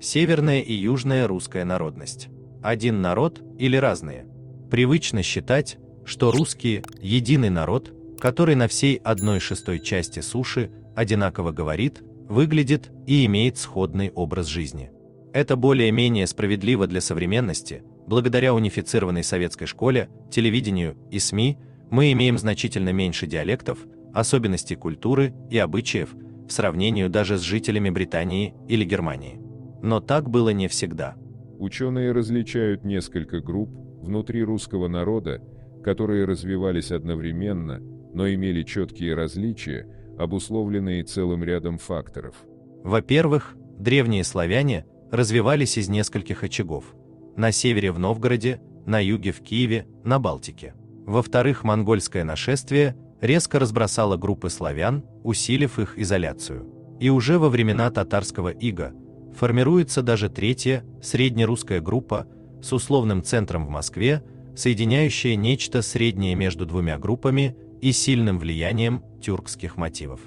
Северная и южная русская народность. Один народ или разные? Привычно считать, что русские – единый народ, который на всей 1/6 части суши одинаково говорит, выглядит и имеет сходный образ жизни. Это более-менее справедливо для современности. Благодаря унифицированной советской школе, телевидению и СМИ мы имеем значительно меньше диалектов, особенностей культуры и обычаев в сравнении даже с жителями Британии или Германии. Но так было не всегда. Ученые различают несколько групп внутри русского народа, которые развивались одновременно, но имели четкие различия, обусловленные целым рядом факторов. Во-первых, древние славяне развивались из нескольких очагов. На севере в Новгороде, на юге в Киеве, на Балтике. Во-вторых, монгольское нашествие резко разбросало группы славян, усилив их изоляцию. И уже во времена татарского ига формируется даже третья, среднерусская группа с условным центром в Москве, соединяющая нечто среднее между двумя группами и сильным влиянием тюркских мотивов.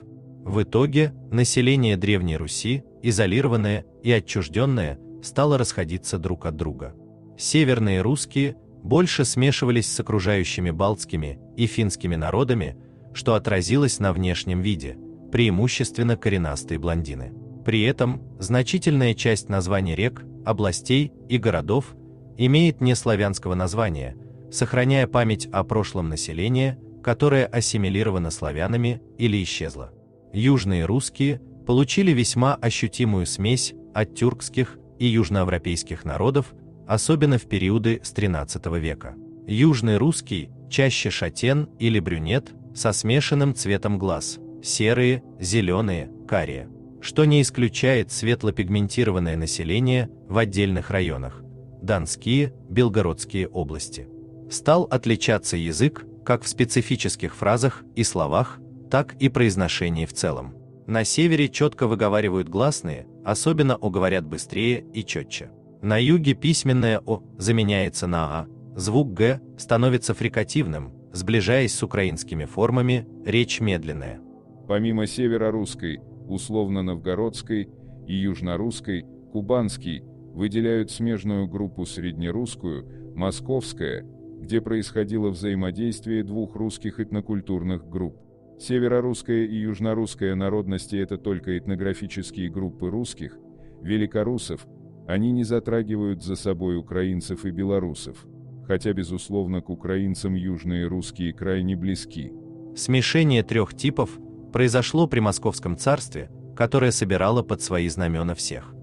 В итоге население Древней Руси, изолированное и отчужденное, стало расходиться друг от друга. Северные русские больше смешивались с окружающими балтскими и финскими народами, что отразилось на внешнем виде, преимущественно коренастые блондины. При этом значительная часть названий рек, областей и городов имеет неславянского названия, сохраняя память о прошлом населения, которое ассимилировано славянами или исчезло. Южные русские получили весьма ощутимую смесь от тюркских и южноевропейских народов, особенно в периоды с XIII века. Южный русский чаще шатен или брюнет со смешанным цветом глаз, серые, зеленые, карие, что не исключает светлопигментированное население в отдельных районах, Донские, Белгородские области. Стал отличаться язык как в специфических фразах и словах, так и произношении в целом. На севере четко выговаривают гласные, особенно О говорят быстрее и четче. На юге письменное О заменяется на А, звук Г становится фрикативным, сближаясь с украинскими формами, речь медленная. Помимо северорусской, условно-новгородской и южнорусской, кубанский, выделяют смежную группу среднерусскую, московская, где происходило взаимодействие двух русских этнокультурных групп. Северорусская и южнорусская народности – это только этнографические группы русских, великорусов, они не затрагивают за собой украинцев и белорусов, хотя, безусловно, к украинцам южные русские крайне близки. Смешение трех типов произошло при Московском царстве, которое собирало под свои знамена всех,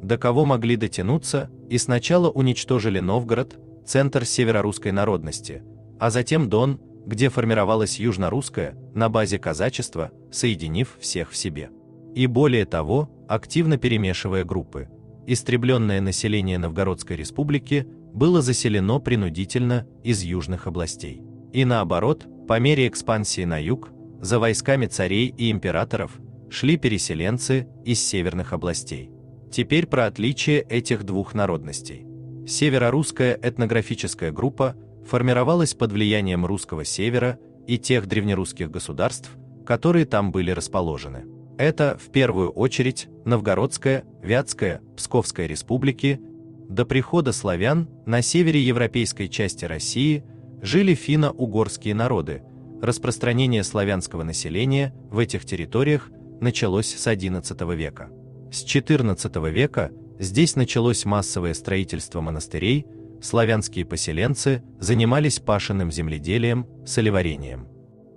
до кого могли дотянуться, и сначала уничтожили Новгород, центр северорусской народности, а затем Дон, где формировалась южнорусская, на базе казачества, соединив всех в себе. И более того, активно перемешивая группы. Истребленное население Новгородской республики было заселено принудительно из южных областей. И наоборот, по мере экспансии на юг, за войсками царей и императоров шли переселенцы из северных областей. Теперь про отличие этих двух народностей. Северорусская этнографическая группа формировалась под влиянием русского севера и тех древнерусских государств, которые там были расположены. Это, в первую очередь, Новгородская, Вятская, Псковская республики. До прихода славян на севере европейской части России жили финно-угорские народы. Распространение славянского населения в этих территориях началось с XI века. С XIV века здесь началось массовое строительство монастырей, славянские поселенцы занимались пашенным земледелием, солеварением.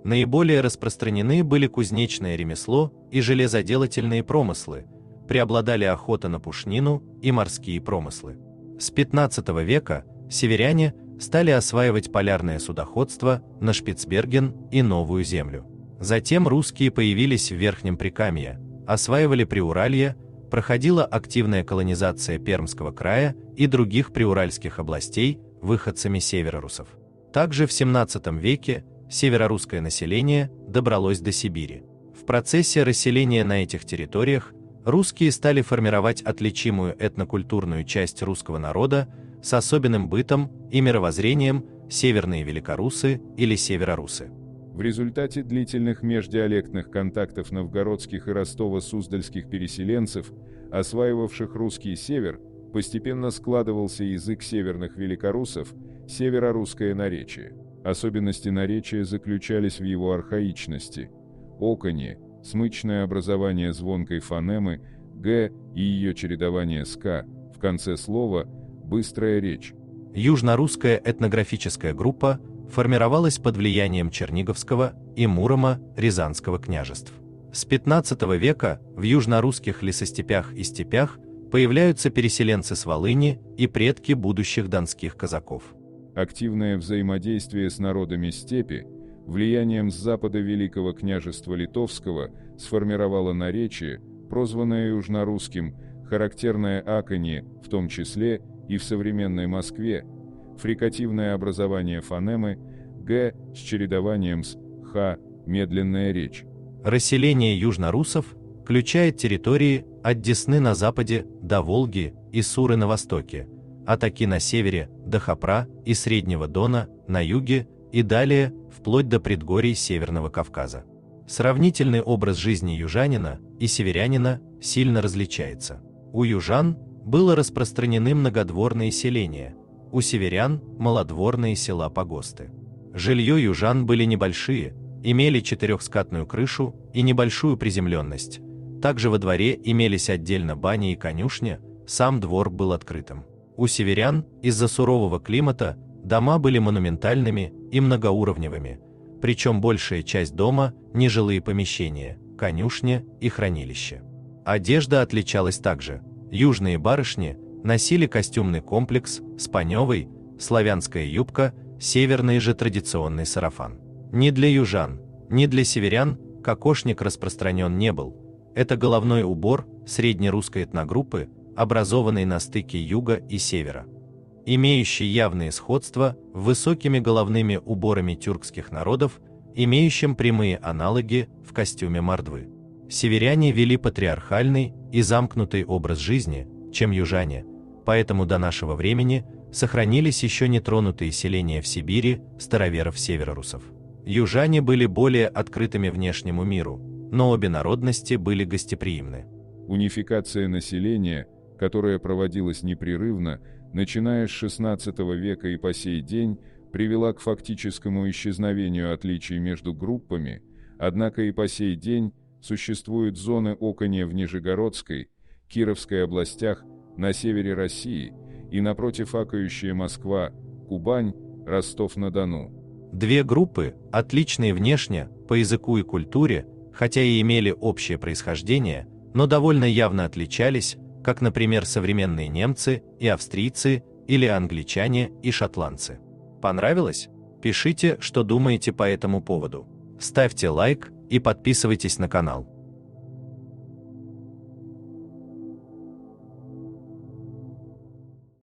Наиболее распространены были кузнечное ремесло и железоделательные промыслы, преобладали охота на пушнину и морские промыслы. С XV века северяне стали осваивать полярное судоходство на Шпицберген и Новую Землю. Затем русские появились в Верхнем Прикамье, осваивали Приуралье, проходила активная колонизация Пермского края и других приуральских областей выходцами северорусов. Также в XVII веке северорусское население добралось до Сибири. В процессе расселения на этих территориях русские стали формировать отличимую этнокультурную часть русского народа с особенным бытом и мировоззрением, северные великорусы или северорусы. В В результате длительных междиалектных контактов новгородских и ростово-суздальских переселенцев, осваивавших русский север, постепенно складывался язык северных великоруссов, северорусское наречие. Особенности наречия заключались в его архаичности. Оканье, смычное образование звонкой фонемы «г» и ее чередование с «к» в конце слова, быстрая речь. Южнорусская этнографическая группа формировалась под влиянием Черниговского и Муромо-Рязанского княжеств. С XV века в южнорусских лесостепях и степях появляются переселенцы с Волыни и предки будущих донских казаков. Активное взаимодействие с народами степи, влиянием с запада Великого княжества Литовского, сформировало наречие, прозванное южнорусским, характерное аканье, в том числе и в современной Москве, фрикативное образование фонемы «г» с чередованием с «х», медленная речь. Расселение южнорусов включает территории от Десны на западе до Волги и Суры на востоке, от Оки на севере до Хопра и Среднего Дона на юге и далее вплоть до предгорий Северного Кавказа. Сравнительный образ жизни южанина и северянина сильно различается. У южан было распространены многодворные селения, у северян – малодворные села-погосты. Жилье южан были небольшие, имели четырехскатную крышу и небольшую приземленность. Также во дворе имелись отдельно баня и конюшня, сам двор был открытым. У северян из-за сурового климата дома были монументальными и многоуровневыми, причем большая часть дома – нежилые помещения, конюшня и хранилище. Одежда отличалась также. Южные барышни носили костюмный комплекс с паневой, славянская юбка, северный же традиционный сарафан. Ни для южан, ни для северян кокошник распространен не был. Это головной убор среднерусской этногруппы, образованный на стыке юга и севера, имеющий явные сходства с высокими головными уборами тюркских народов, имеющим прямые аналоги в костюме мордвы. Северяне вели патриархальный и замкнутый образ жизни, чем южане, поэтому до нашего времени сохранились еще нетронутые селения в Сибири староверов-северорусов. Южане были более открытыми внешнему миру, но обе народности были гостеприимны. Унификация населения, которая проводилась непрерывно, начиная с XVI века и по сей день, привела к фактическому исчезновению отличий между группами, однако и по сей день существуют зоны оканья в Нижегородской, Кировской областях, на севере России и напротив акающая Москва, Кубань, Ростов-на-Дону. Две группы, отличные внешне, по языку и культуре, хотя и имели общее происхождение, но довольно явно отличались, как, например, современные немцы и австрийцы или англичане и шотландцы. Понравилось? Пишите, что думаете по этому поводу. Ставьте лайк и подписывайтесь на канал.